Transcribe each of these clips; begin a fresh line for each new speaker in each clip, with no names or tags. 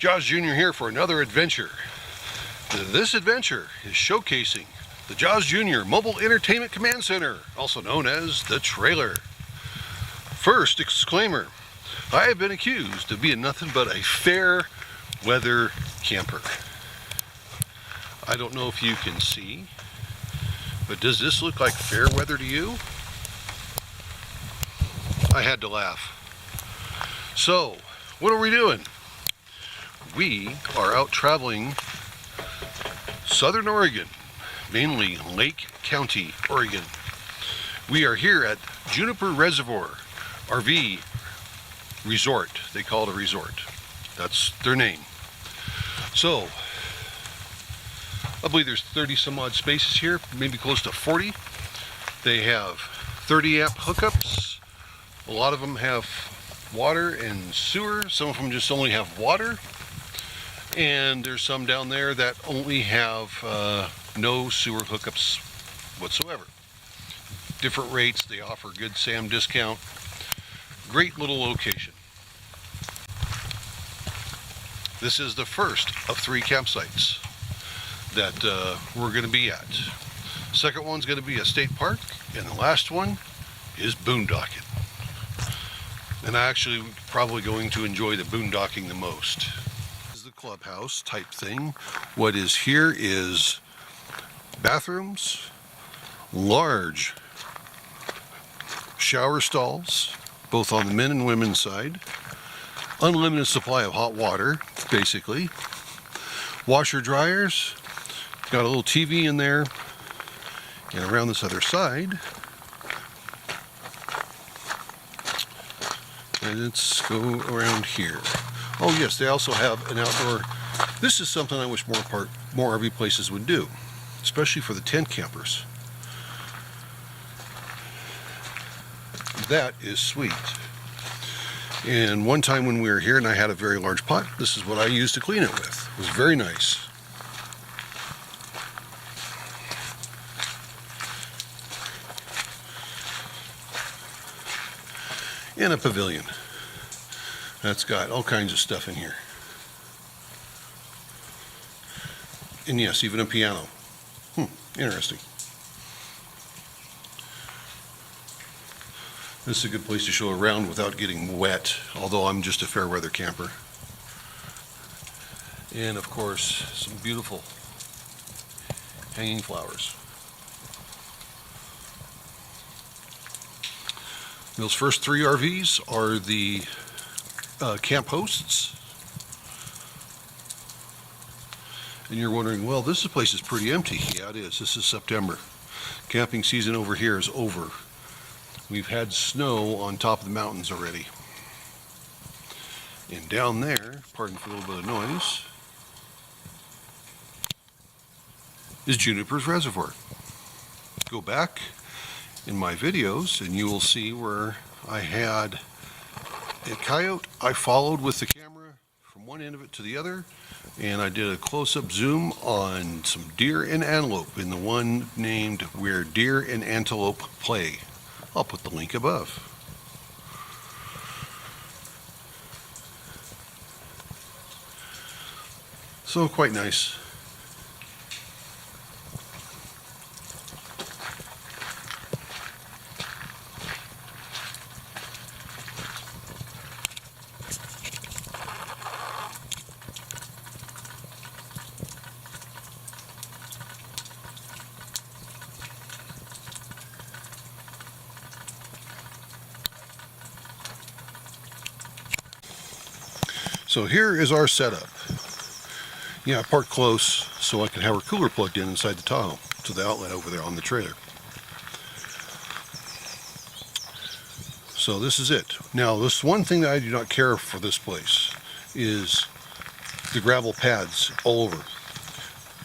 Jaws Jr. here for another adventure. This adventure is showcasing the Jaws Jr. Mobile Entertainment Command Center, also known as the trailer. First disclaimer, I have been accused of being nothing but a fair weather camper. I don't know if you can see, but does this look like fair weather to you? I had to laugh. So, what are we doing? We are out traveling Southern Oregon, mainly Lake County, Oregon. We are here at Juniper Reservoir RV Resort. They call it a resort. That's their name. So, I believe there's 30 some odd spaces here, maybe close to 40. They have 30 amp hookups. A lot of them have water and sewer. Some of them just only have water. And there's some down there that only have no sewer hookups whatsoever. Different rates. They offer good SAM discount. Great little location. This is the first of 3 campsites that we're going to be at. Second one's going to be a state park, and the last one is boondocking. And I'm actually probably going to enjoy the boondocking the most. This is the clubhouse type thing. What is here is bathrooms, large shower stalls, both on the men and women's side, unlimited supply of hot water, basically, washer dryers, got a little TV in there, and around this other side, and let's go around here. Oh yes, they also have an outdoor. This is something I wish more RV places would do, especially for the tent campers. That is sweet. And one time when we were here and I had a very large pot, this is what I used to clean it with. It was very nice. And a pavilion. That's got all kinds of stuff in here. And yes, even a piano. Interesting. This is a good place to show around without getting wet, although I'm just a fair weather camper. And of course, some beautiful hanging flowers. Those first 3 RVs are the camp hosts. And you're wondering, well, this place is pretty empty. Yeah, it is. This is September. Camping season over here is over. We've had snow on top of the mountains already. And down there, pardon for a little bit of noise, is Juniper's Reservoir. Go back in my videos and you will see where I had a coyote. I followed with the camera from one end of it to the other, and I did a close-up zoom on some deer and antelope in the one named Where Deer and Antelope Play. I'll put the link above. So quite nice. So here is our setup. Yeah, I parked close so I can have our cooler plugged in inside the Tahoe to the outlet over there on the trailer. So this is it. Now, this one thing that I do not care for this place is the gravel pads all over.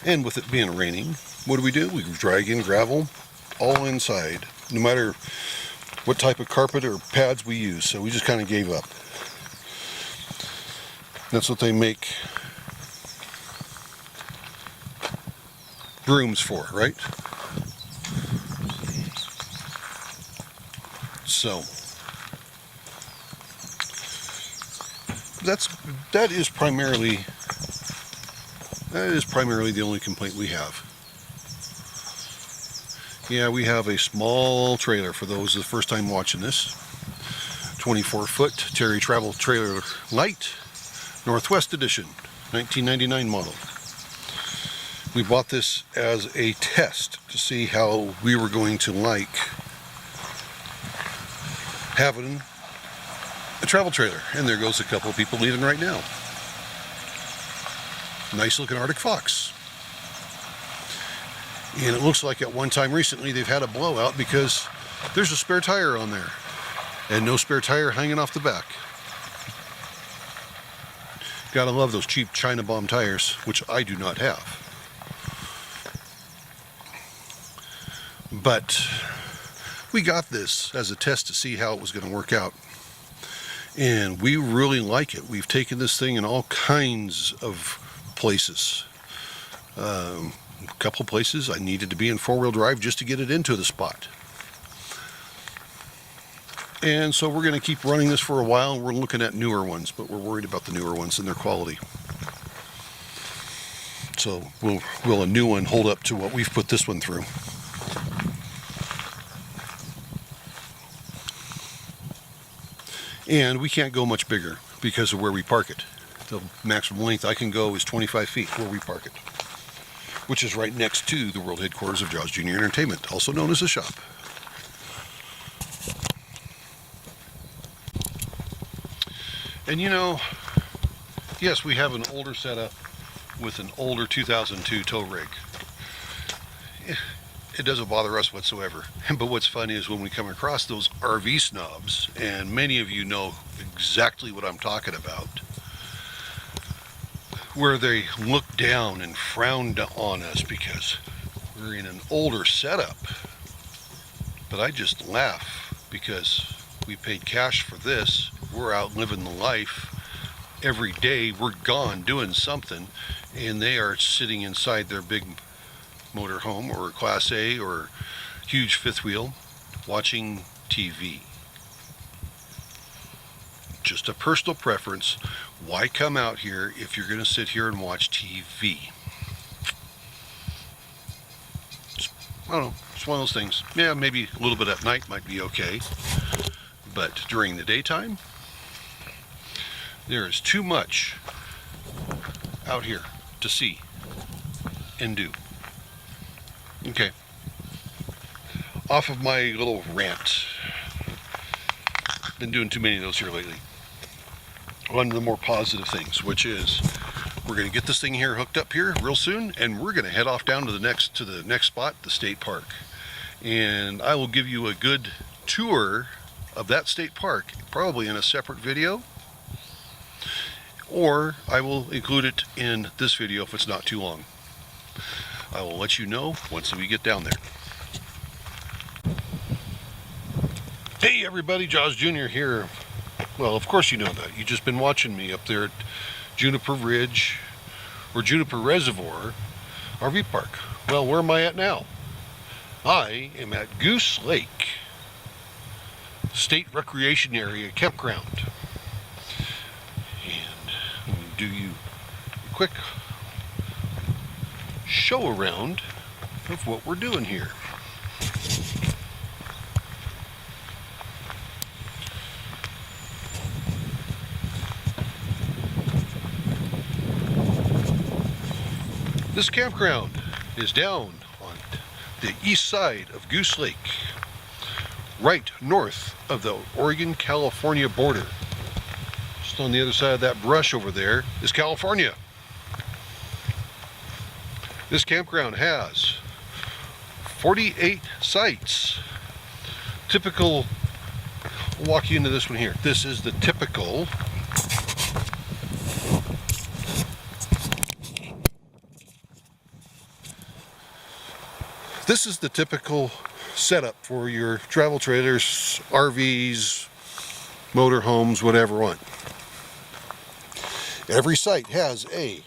And with it being raining, what do? We drag in gravel all inside, no matter what type of carpet or pads we use. So we just kind of gave up. That's what they make brooms for, right? So that is primarily the only complaint we have. Yeah, we have a small trailer for those the first time watching this. 24-foot Terry Travel Trailer Light, Northwest Edition, 1999 model. We bought this as a test to see how we were going to like having a travel trailer. And there goes a couple of people leaving right now. Nice looking Arctic Fox. And it looks like at one time recently they've had a blowout because there's a spare tire on there. And no spare tire hanging off the back. Gotta love those cheap China bomb tires, which I do not have. But we got this as a test to see how it was going to work out. And we really like it. We've taken this thing in all kinds of places. A couple places I needed to be in four-wheel drive just to get it into the spot. And so we're going to keep running this for a while. We're looking at newer ones, but we're worried about the newer ones and their quality. So will a new one hold up to what we've put this one through? And we can't go much bigger because of where we park it. The maximum length I can go is 25 feet where we park it, which is right next to the world headquarters of Jaws Junior Entertainment, also known as a shop. And you know, yes, we have an older setup with an older 2002 tow rig. It doesn't bother us whatsoever. But what's funny is when we come across those RV snobs, and many of you know exactly what I'm talking about, where they look down and frown on us because we're in an older setup. But I just laugh because we paid cash for this. We're out living the life. Every day we're gone doing something, and they are sitting inside their big motorhome or Class A or huge fifth wheel watching TV. Just a personal preference. Why come out here if you're going to sit here and watch TV? I don't know. It's one of those things. Yeah, maybe a little bit at night might be okay. But during the daytime, there is too much out here to see and do. Okay. Off of my little rant. Been doing too many of those here lately. On to the more positive things, which is we're going to get this thing here hooked up here real soon, and we're going to head off down to the next spot, the state park. And I will give you a good tour of that state park, probably in a separate video, or I will include it in this video if it's not too long. I will let you know once we get down there. Hey everybody, Jaws Jr. here. Well, of course you know that. You've just been watching me up there at Juniper Ridge or Juniper Reservoir RV Park. Well, where am I at now? I am at Goose Lake State Recreation Area Campground. And I'm going to do you a quick show around of what we're doing here. This campground is down on the east side of Goose Lake, right north of the Oregon-California border. Just on the other side of that brush over there is California. This campground has 48 sites. Typical, I'll walk you into this one here. This is the typical setup for your travel trailers, RVs, motorhomes, whatever one. Every site has a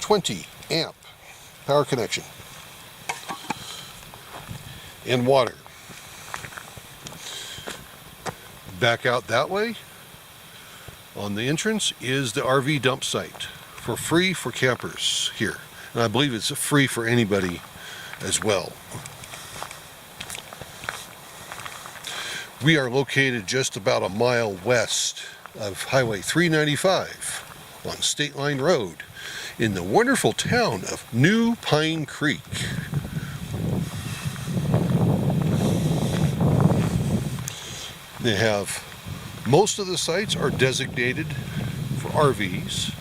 20 amp power connection and water. Back out that way, On the entrance is the RV dump site for free for campers here. And I believe it's free for anybody as well. We are located just about a mile west of Highway 395 on State Line Road in the wonderful town of New Pine Creek. They have, most of the sites are designated for RVs.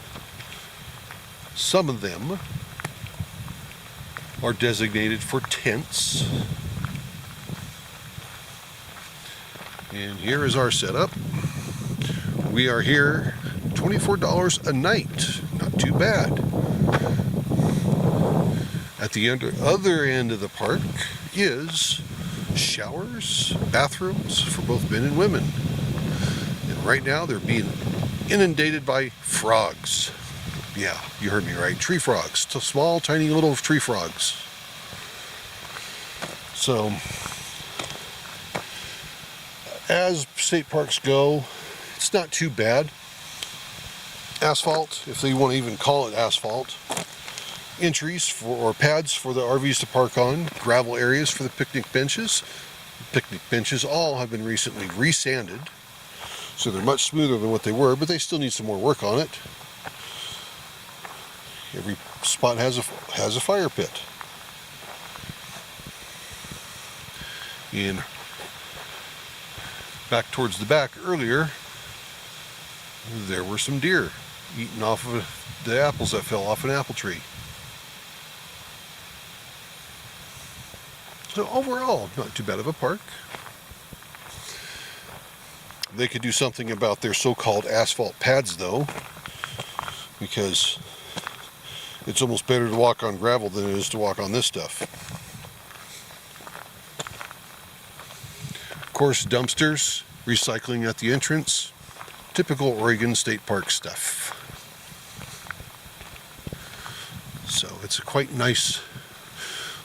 Some of them are designated for tents. And here is our setup. We are here $24 a night. Not too bad. At the other end of the park is showers, bathrooms for both men and women. And right now they're being inundated by frogs. Yeah, you heard me right. Tree frogs. Small, tiny little tree frogs. So, as state parks go, it's not too bad. Asphalt, if they want to even call it asphalt. Entries for, or pads for the RVs to park on. Gravel areas for the picnic benches. Picnic benches all have been recently resanded, so they're much smoother than what they were, but they still need some more work on it. Every spot has a fire pit. And back towards the back earlier, there were some deer eating off of the apples that fell off an apple tree. So overall, not too bad of a park. They could do something about their so-called asphalt pads though, because it's almost better to walk on gravel than it is to walk on this stuff. Of course, dumpsters, recycling at the entrance, typical Oregon State Park stuff. So it's a quite nice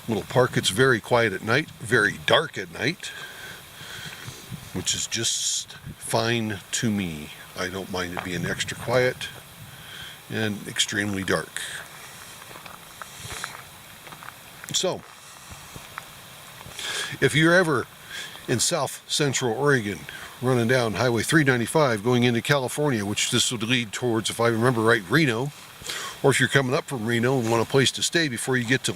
little park. It's very quiet at night, very dark at night, which is just fine to me. I don't mind it being extra quiet and extremely dark. So, if you're ever in South Central Oregon, running down Highway 395 going into California, which this would lead towards, if I remember right, Reno, or if you're coming up from Reno and want a place to stay before you get to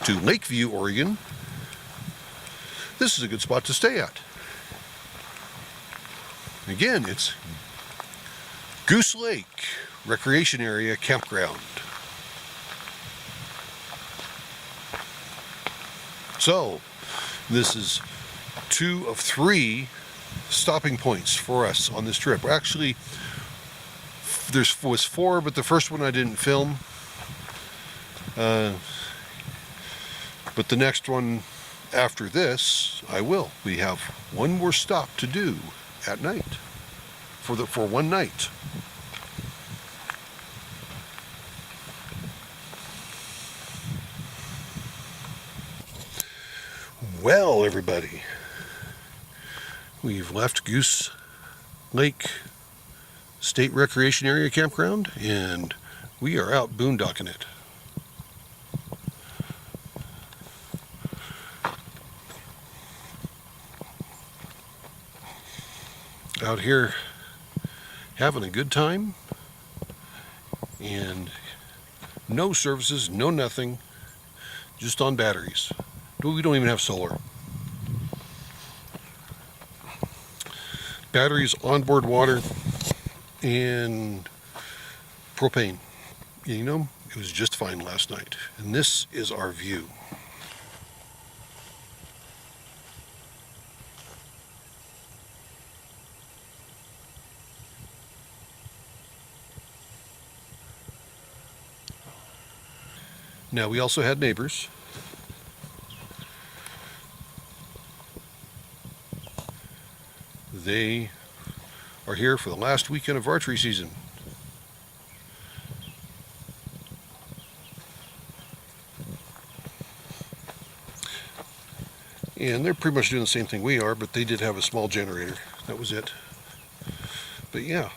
Lakeview, Oregon, this is a good spot to stay at. Again, it's Goose Lake Recreation Area Campground. So, this is 2 of 3 stopping points for us on this trip. Actually, there was 4, but the first one I didn't film. But the next one after this, I will. We have one more stop to do at night for one night. Well, everybody, we've left Goose Lake State Recreation Area Campground, and we are out boondocking it. Out here having a good time, and no services, no nothing, just on batteries. We don't even have solar. Batteries, onboard water, and propane. You know, it was just fine last night. And this is our view. Now, we also had neighbors. They are here for the last weekend of archery season. And they're pretty much doing the same thing we are, but they did have a small generator. That was it. But yeah,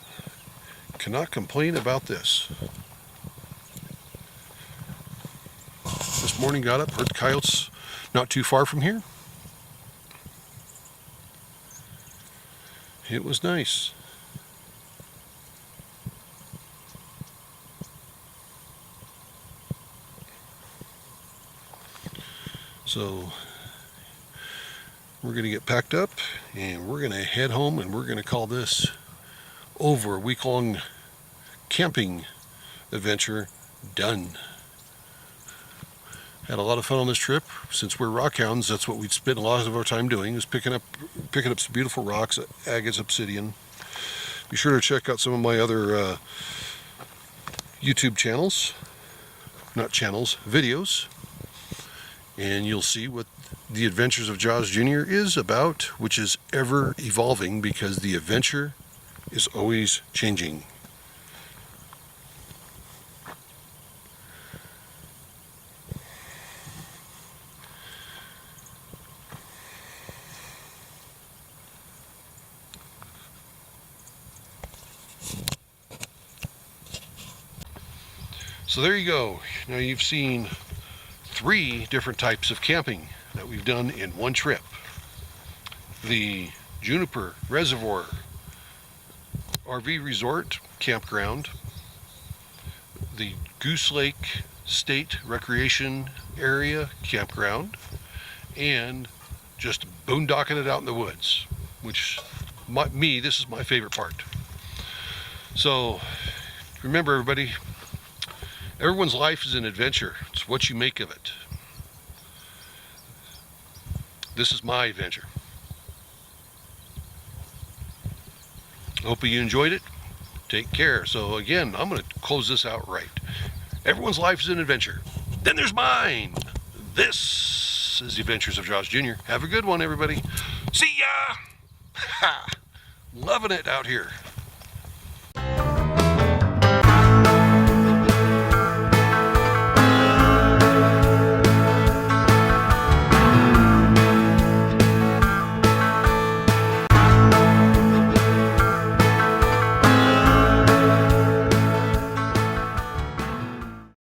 Cannot complain about this. This morning got up, heard coyotes not too far from here. It was nice. So we're going to get packed up and we're going to head home, and we're going to call this over. A week-long camping adventure done. Had a lot of fun on this trip. Since we're rock hounds, that's what we'd spend a lot of our time doing, is picking up some beautiful rocks, agates, obsidian. Be sure to check out some of my other YouTube channels, not channels, videos, and you'll see what the Adventures of Jaws Jr. is about, which is ever evolving because the adventure is always changing. So there you go. Now you've seen 3 different types of camping that we've done in one trip. The Juniper Reservoir RV Resort Campground, the Goose Lake State Recreation Area Campground, and just boondocking it out in the woods, which this is my favorite part. So remember, everybody, everyone's life is an adventure. It's what you make of it. This is my adventure. Hope you enjoyed it. Take care. So again, I'm going to close this out right. Everyone's life is an adventure. Then there's mine. This is the Adventures of Jaws Jr. Have a good one, everybody. See ya! Ha! Loving it out here.